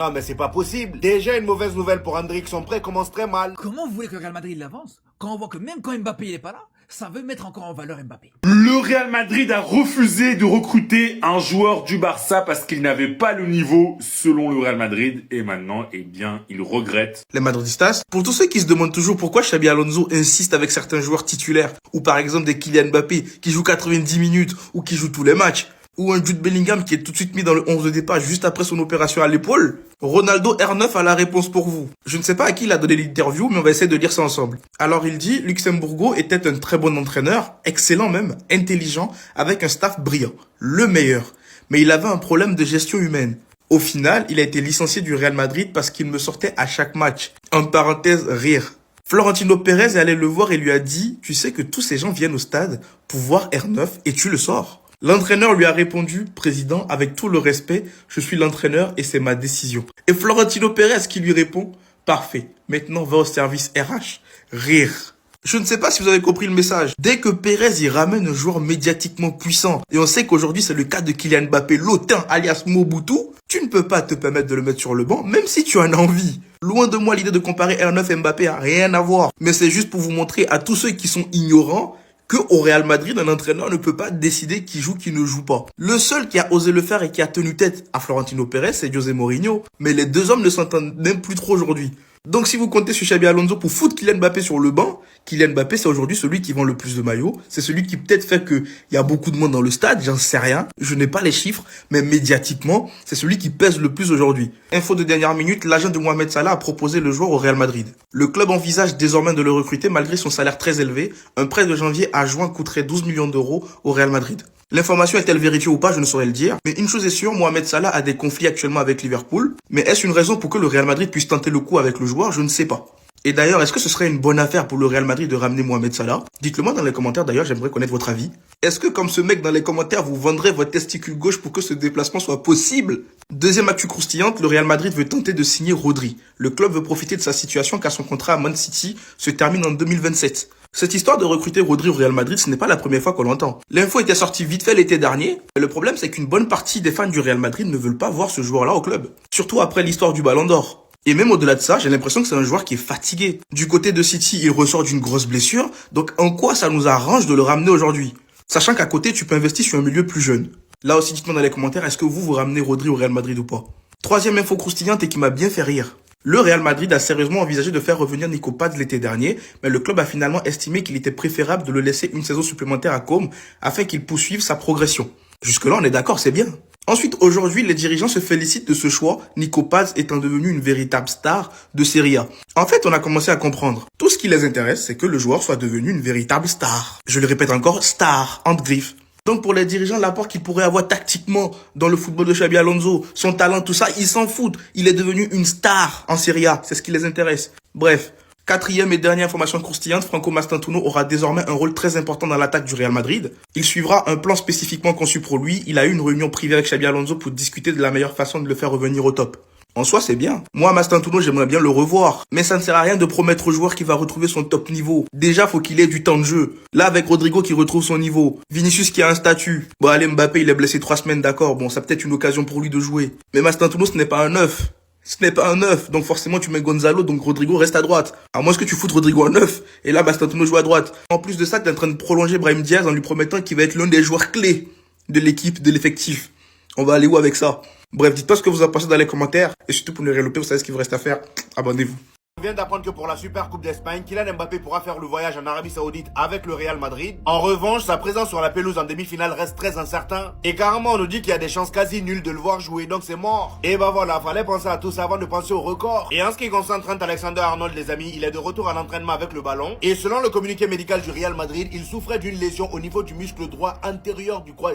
Non mais c'est pas possible. Déjà une mauvaise nouvelle pour Endrick, son prêt commence très mal. Comment vous voulez que le Real Madrid l'avance quand on voit que même quand Mbappé il est pas là, ça veut mettre encore en valeur Mbappé. Le Real Madrid a refusé de recruter un joueur du Barça parce qu'il n'avait pas le niveau selon le Real Madrid et maintenant, eh bien, il regrette. Les Madridistas, pour tous ceux qui se demandent toujours pourquoi Xabi Alonso insiste avec certains joueurs titulaires, ou par exemple des Kylian Mbappé qui joue 90 minutes ou qui joue tous les matchs, ou un Jude Bellingham qui est tout de suite mis dans le 11 de départ juste après son opération à l'épaule, Ronaldo R9 a la réponse pour vous. Je ne sais pas à qui il a donné l'interview, mais on va essayer de lire ça ensemble. Alors il dit, Luxembourgo était un très bon entraîneur, excellent même, intelligent, avec un staff brillant, le meilleur. Mais il avait un problème de gestion humaine. Au final, il a été licencié du Real Madrid parce qu'il me sortait à chaque match. En parenthèse, rire. Florentino Pérez est allé le voir et lui a dit, tu sais que tous ces gens viennent au stade pour voir R9 et tu le sors. L'entraîneur lui a répondu, président, avec tout le respect, je suis l'entraîneur et c'est ma décision. Et Florentino Pérez qui lui répond, parfait, maintenant va au service RH. Rire. Je ne sais pas si vous avez compris le message. Dès que Pérez y ramène un joueur médiatiquement puissant, et on sait qu'aujourd'hui c'est le cas de Kylian Mbappé, l'autain alias Mobutu, tu ne peux pas te permettre de le mettre sur le banc, même si tu en as envie. Loin de moi l'idée de comparer R9 et Mbappé à rien à voir. Mais c'est juste pour vous montrer à tous ceux qui sont ignorants que au Real Madrid, un entraîneur ne peut pas décider qui joue, qui ne joue pas. Le seul qui a osé le faire et qui a tenu tête à Florentino Pérez, c'est José Mourinho. Mais les deux hommes ne s'entendent même plus trop aujourd'hui. Donc si vous comptez sur Xabi Alonso pour foutre Kylian Mbappé sur le banc, Kylian Mbappé c'est aujourd'hui celui qui vend le plus de maillots. C'est celui qui peut-être fait qu'il y a beaucoup de monde dans le stade, j'en sais rien. Je n'ai pas les chiffres, mais médiatiquement, c'est celui qui pèse le plus aujourd'hui. Info de dernière minute, l'agent de Mohamed Salah a proposé le joueur au Real Madrid. Le club envisage désormais de le recruter malgré son salaire très élevé. Un prêt de janvier à juin coûterait 12 millions d'euros au Real Madrid. L'information est-elle vérifiée ou pas, je ne saurais le dire. Mais une chose est sûre, Mohamed Salah a des conflits actuellement avec Liverpool. Mais est-ce une raison pour que le Real Madrid puisse tenter le coup avec le joueur? Je ne sais pas. Et d'ailleurs, est-ce que ce serait une bonne affaire pour le Real Madrid de ramener Mohamed Salah? Dites-le moi dans les commentaires d'ailleurs, j'aimerais connaître votre avis. Est-ce que comme ce mec dans les commentaires, vous vendrez votre testicule gauche pour que ce déplacement soit possible? Deuxième actu croustillante, le Real Madrid veut tenter de signer Rodri. Le club veut profiter de sa situation car son contrat à Man City se termine en 2027. Cette histoire de recruter Rodri au Real Madrid, ce n'est pas la première fois qu'on l'entend. L'info était sortie vite fait l'été dernier, mais le problème c'est qu'une bonne partie des fans du Real Madrid ne veulent pas voir ce joueur-là au club. Surtout après l'histoire du Ballon d'Or. Et même au-delà de ça, j'ai l'impression que c'est un joueur qui est fatigué. Du côté de City, il ressort d'une grosse blessure, donc en quoi ça nous arrange de le ramener aujourd'hui? Sachant qu'à côté, tu peux investir sur un milieu plus jeune. Là aussi, dites-moi dans les commentaires, est-ce que vous ramenez Rodri au Real Madrid ou pas? Troisième info croustillante et qui m'a bien fait rire. Le Real Madrid a sérieusement envisagé de faire revenir Nico Paz l'été dernier, mais le club a finalement estimé qu'il était préférable de le laisser une saison supplémentaire à Côme afin qu'il poursuive sa progression. Jusque-là, on est d'accord, c'est bien. Ensuite, aujourd'hui, les dirigeants se félicitent de ce choix, Nico Paz étant devenu une véritable star de Serie A. En fait, on a commencé à comprendre. Tout ce qui les intéresse, c'est que le joueur soit devenu une véritable star. Je le répète encore, star, entre griffes. Donc pour les dirigeants, l'apport qu'il pourrait avoir tactiquement dans le football de Xabi Alonso, son talent, tout ça, ils s'en foutent. Il est devenu une star en Serie A, c'est ce qui les intéresse. Bref, quatrième et dernière information croustillante, Franco Mastantuono aura désormais un rôle très important dans l'attaque du Real Madrid. Il suivra un plan spécifiquement conçu pour lui. Il a eu une réunion privée avec Xabi Alonso pour discuter de la meilleure façon de le faire revenir au top. En soi, c'est bien. Moi, Mastantuono, j'aimerais bien le revoir. Mais ça ne sert à rien de promettre au joueur qu'il va retrouver son top niveau. Déjà, faut qu'il ait du temps de jeu. Là, avec Rodrigo qui retrouve son niveau. Vinicius qui a un statut. Bon, allez, Mbappé, il est blessé 3 semaines, d'accord. Bon, ça peut être une occasion pour lui de jouer. Mais Mastantuono, ce n'est pas un 9. Ce n'est pas un 9. Donc forcément, tu mets Gonzalo, donc Rodrigo reste à droite. À moins que tu foutes Rodrigo en 9. Et là, Mastantuono joue à droite. En plus de ça, tu es en train de prolonger Brahim Diaz en lui promettant qu'il va être l'un des joueurs clés de l'équipe, de l'effectif. On va aller où avec ça? Bref, dites-moi ce que vous en pensez dans les commentaires. Et surtout pour ne rien louper, vous savez ce qu'il vous reste à faire. Abonnez-vous. On vient d'apprendre que pour la Super Coupe d'Espagne, Kylian Mbappé pourra faire le voyage en Arabie Saoudite avec le Real Madrid. En revanche, sa présence sur la pelouse en demi-finale reste très incertain. Et carrément, on nous dit qu'il y a des chances quasi nulles de le voir jouer, donc c'est mort. Et bah voilà, fallait penser à tout ça avant de penser au record. Et en ce qui concerne Trent Alexander-Arnold, les amis, il est de retour à l'entraînement avec le ballon. Et selon le communiqué médical du Real Madrid, il souffrait d'une lésion au niveau du muscle droit antérieur du croix.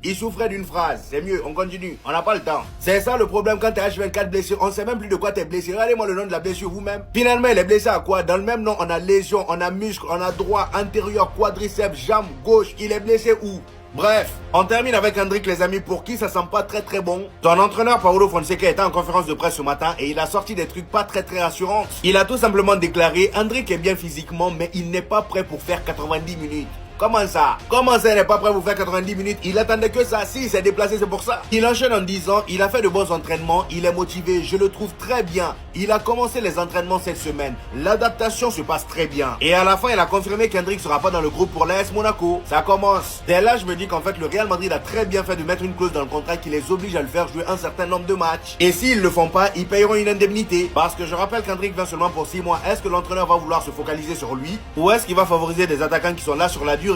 Il souffrait d'une phrase, c'est mieux, on continue, on n'a pas le temps. C'est ça le problème quand t'es H24 blessé, on sait même plus de quoi t'es blessé. Regardez-moi le nom de la blessure vous-même. Finalement, il est blessé à quoi? Dans le même nom, on a lésion, on a muscle, on a droit, antérieur, quadriceps, jambe, gauche. Il est blessé où? Bref, on termine avec Endrick les amis, pour qui ça sent pas très bon. Ton entraîneur Paulo Fonseca était en conférence de presse ce matin et il a sorti des trucs pas très rassurants. Il a tout simplement déclaré, Endrick est bien physiquement mais il n'est pas prêt pour faire 90 minutes. Comment ça? Comment ça, il n'est pas prêt à vous faire 90 minutes? Il attendait que ça. Si, il s'est déplacé, c'est pour ça. Il enchaîne en disant, il a fait de bons entraînements, il est motivé, je le trouve très bien. Il a commencé les entraînements cette semaine. L'adaptation se passe très bien. Et à la fin, il a confirmé qu'Hendrick sera pas dans le groupe pour l'AS Monaco. Ça commence. Dès là, je me dis qu'en fait, le Real Madrid a très bien fait de mettre une clause dans le contrat qui les oblige à le faire jouer un certain nombre de matchs. Et s'ils le font pas, ils payeront une indemnité. Parce que je rappelle qu'Hendrick vient seulement pour 6 mois. Est-ce que l'entraîneur va vouloir se focaliser sur lui? Ou est-ce qu'il va favoriser des attaquants qui sont là sur la durée?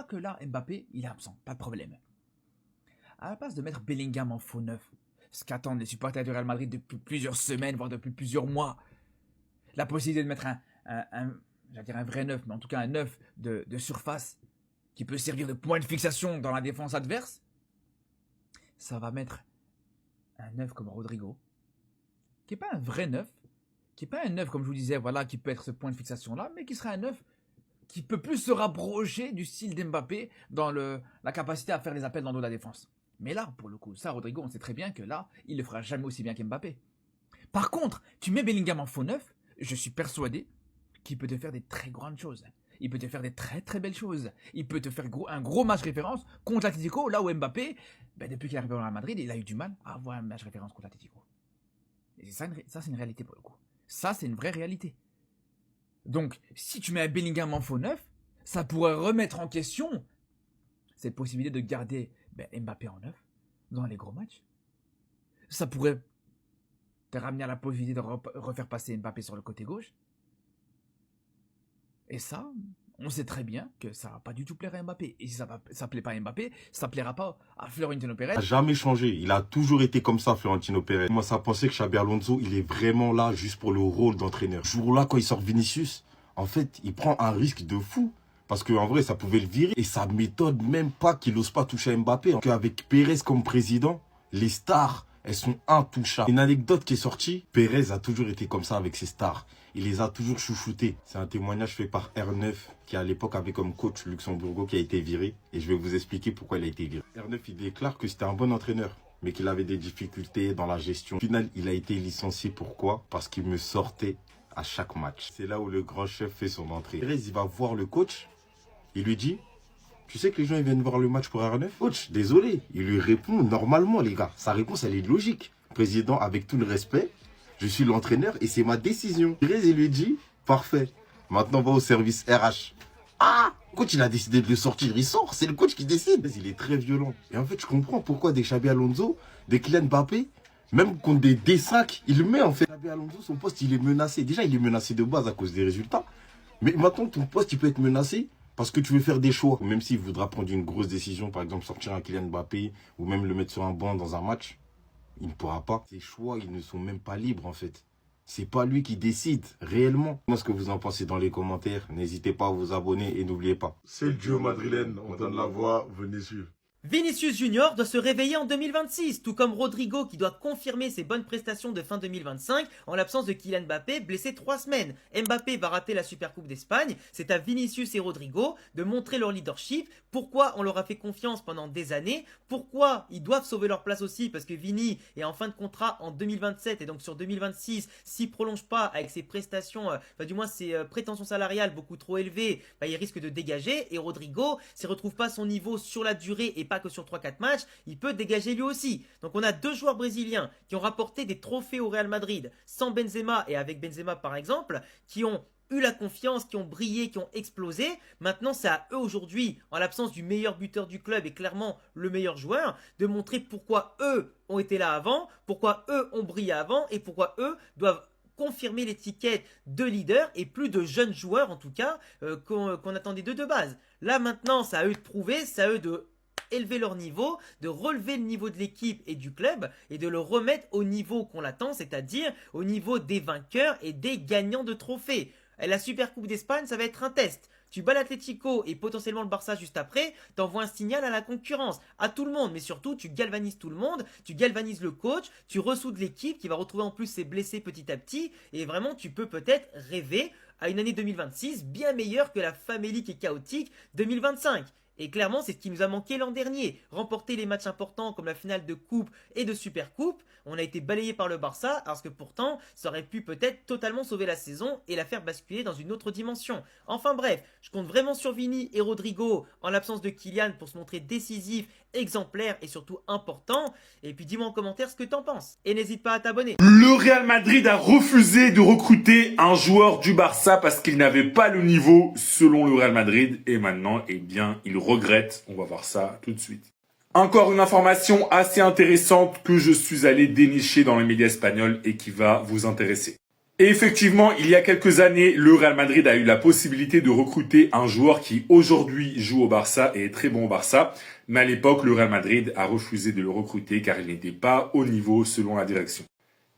Que là, Mbappé, il est absent, pas de problème. À la place de mettre Bellingham en faux neuf, ce qu'attendent les supporters du Real Madrid depuis plusieurs semaines, voire depuis plusieurs mois, la possibilité de mettre j'allais dire un vrai neuf, mais en tout cas un neuf de surface qui peut servir de point de fixation dans la défense adverse, ça va mettre un neuf comme Rodrigo, qui n'est pas un vrai neuf, qui n'est pas un neuf comme je vous disais, voilà, qui peut être ce point de fixation là, mais qui sera un neuf qui peut plus se rapprocher du style d'Mbappé dans la capacité à faire les appels dans le dos de la défense. Mais là, pour le coup, ça, Rodrigo, on sait très bien que là, il le fera jamais aussi bien qu'Mbappé. Par contre, tu mets Bellingham en faux neuf, je suis persuadé qu'il peut te faire des très grandes choses. Il peut te faire des très très belles choses. Il peut te faire un gros match référence contre l'Atlético, là où Mbappé, depuis qu'il est arrivé au Real Madrid, il a eu du mal à avoir un match référence contre l'Atlético. Et ça, c'est une réalité pour le coup. Ça, c'est une vraie réalité. Donc, si tu mets un Bellingham en faux neuf, ça pourrait remettre en question cette possibilité de garder Mbappé en neuf dans les gros matchs. Ça pourrait te ramener à la possibilité de refaire passer Mbappé sur le côté gauche. Et ça, on sait très bien que ça va pas du tout plaire à Mbappé. Et si ça plaît pas à Mbappé, ça plaira pas à Florentino Pérez. Il n'a jamais changé. Il a toujours été comme ça, Florentino Pérez. Moi, ça pensait que Xabi Alonso, il est vraiment là juste pour le rôle d'entraîneur. Ce jour-là, quand il sort Vinicius, en fait, il prend un risque de fou. Parce qu'en vrai, ça pouvait le virer. Et ça m'étonne même pas qu'il n'ose pas toucher à Mbappé. Qu'avec Pérez comme président, les stars, elles sont intouchables. Une anecdote qui est sortie, Pérez a toujours été comme ça avec ses stars. Il les a toujours chouchoutés. C'est un témoignage fait par R9, qui à l'époque avait comme coach Luxembourgo qui a été viré. Et je vais vous expliquer pourquoi il a été viré. R9, il déclare que c'était un bon entraîneur, mais qu'il avait des difficultés dans la gestion. Au final, il a été licencié. Pourquoi? Parce qu'il me sortait à chaque match. C'est là où le grand chef fait son entrée. Pérez, il va voir le coach. Il lui dit, tu sais que les gens ils viennent voir le match pour R9? Coach, désolé. Il lui répond normalement, les gars. Sa réponse, elle est logique. Président, avec tout le respect, je suis l'entraîneur et c'est ma décision. Pérez, il lui dit, parfait. Maintenant, va au service RH. Ah, coach, il a décidé de le sortir. Il sort, c'est le coach qui décide. Il est très violent. Et en fait, je comprends pourquoi des Xabi Alonso, des Kylian Mbappé, même contre des D5, il le met en fait. Xabi Alonso, son poste, il est menacé. Déjà, il est menacé de base à cause des résultats. Mais maintenant, ton poste, il peut être menacé parce que tu veux faire des choix. Même s'il voudra prendre une grosse décision, par exemple sortir un Kylian Mbappé ou même le mettre sur un banc dans un match, il ne pourra pas. Ses choix, ils ne sont même pas libres en fait. C'est pas lui qui décide réellement. Moi, ce que vous en pensez dans les commentaires, n'hésitez pas à vous abonner et n'oubliez pas. C'est le duo madrilène, on donne la voix, venez suivre. Vinicius Junior doit se réveiller en 2026, tout comme Rodrigo qui doit confirmer ses bonnes prestations de fin 2025 en l'absence de Kylian Mbappé blessé 3 semaines. Mbappé va rater la Supercoupe d'Espagne, c'est à Vinicius et Rodrigo de montrer leur leadership, pourquoi on leur a fait confiance pendant des années, pourquoi ils doivent sauver leur place aussi parce que Vini est en fin de contrat en 2027 et donc sur 2026, s'il prolonge pas avec ses prestations, du moins ses prétentions salariales beaucoup trop élevées, il risque de dégager et Rodrigo, s'il retrouve pas son niveau sur la durée et pas que sur 3-4 matchs, il peut dégager lui aussi. Donc on a 2 joueurs brésiliens qui ont rapporté des trophées au Real Madrid sans Benzema et avec Benzema par exemple, qui ont eu la confiance, qui ont brillé, qui ont explosé. Maintenant, c'est à eux aujourd'hui, en l'absence du meilleur buteur du club et clairement le meilleur joueur, de montrer pourquoi eux ont été là avant, pourquoi eux ont brillé avant et pourquoi eux doivent confirmer l'étiquette de leader et plus de jeunes joueurs en tout cas qu'on attendait d'eux de base. Là maintenant, c'est à eux de prouver, c'est à eux de élever leur niveau, de relever le niveau de l'équipe et du club et de le remettre au niveau qu'on l'attend, c'est-à-dire au niveau des vainqueurs et des gagnants de trophées. Et la Supercoupe d'Espagne, ça va être un test. Tu bats l'Atlético et potentiellement le Barça juste après, t'envoies un signal à la concurrence, à tout le monde, mais surtout tu galvanises tout le monde, tu galvanises le coach, tu ressoudes l'équipe qui va retrouver en plus ses blessés petit à petit et vraiment tu peux peut-être rêver à une année 2026 bien meilleure que la famélique et chaotique 2025. Et clairement, c'est ce qui nous a manqué l'an dernier. Remporter les matchs importants comme la finale de Coupe et de Supercoupe, on a été balayé par le Barça, parce que pourtant, ça aurait pu peut-être totalement sauver la saison et la faire basculer dans une autre dimension. Enfin bref, je compte vraiment sur Vini et Rodrigo, en l'absence de Kylian, pour se montrer décisif, exemplaire et surtout important. Et puis dis-moi en commentaire ce que t'en penses. Et n'hésite pas à t'abonner. Le Real Madrid a refusé de recruter un joueur du Barça parce qu'il n'avait pas le niveau selon le Real Madrid. Et maintenant, eh bien, il regrette. On va voir ça tout de suite. Encore une information assez intéressante que je suis allé dénicher dans les médias espagnols et qui va vous intéresser. Et effectivement, il y a quelques années, le Real Madrid a eu la possibilité de recruter un joueur qui aujourd'hui joue au Barça et est très bon au Barça. Mais à l'époque, le Real Madrid a refusé de le recruter car il n'était pas au niveau selon la direction.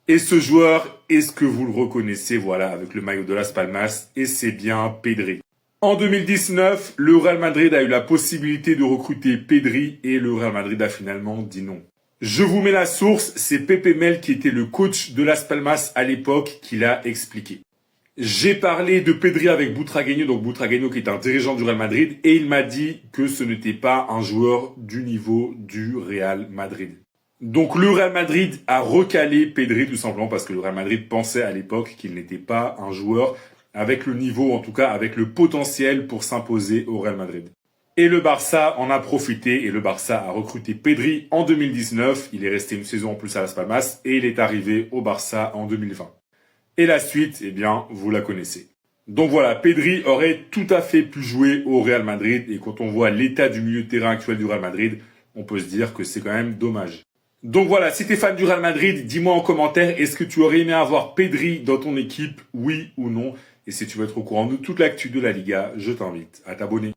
Et ce joueur, est-ce que vous le reconnaissez? Voilà, avec le maillot de Las Palmas, et c'est bien Pedri. En 2019, le Real Madrid a eu la possibilité de recruter Pedri et le Real Madrid a finalement dit non. Je vous mets la source, c'est Pepe Mel qui était le coach de Las Palmas à l'époque qui l'a expliqué. J'ai parlé de Pedri avec Butragueño, donc Butragueño qui est un dirigeant du Real Madrid, et il m'a dit que ce n'était pas un joueur du niveau du Real Madrid. Donc le Real Madrid a recalé Pedri tout simplement parce que le Real Madrid pensait à l'époque qu'il n'était pas un joueur avec le niveau, en tout cas avec le potentiel pour s'imposer au Real Madrid. Et le Barça en a profité et le Barça a recruté Pedri en 2019. Il est resté une saison en plus à Las Palmas et il est arrivé au Barça en 2020. Et la suite, eh bien, vous la connaissez. Donc voilà, Pedri aurait tout à fait pu jouer au Real Madrid et quand on voit l'état du milieu de terrain actuel du Real Madrid, on peut se dire que c'est quand même dommage. Donc voilà, si t'es fan du Real Madrid, dis-moi en commentaire, est-ce que tu aurais aimé avoir Pedri dans ton équipe, oui ou non? Et si tu veux être au courant de toute l'actu de la Liga, je t'invite à t'abonner.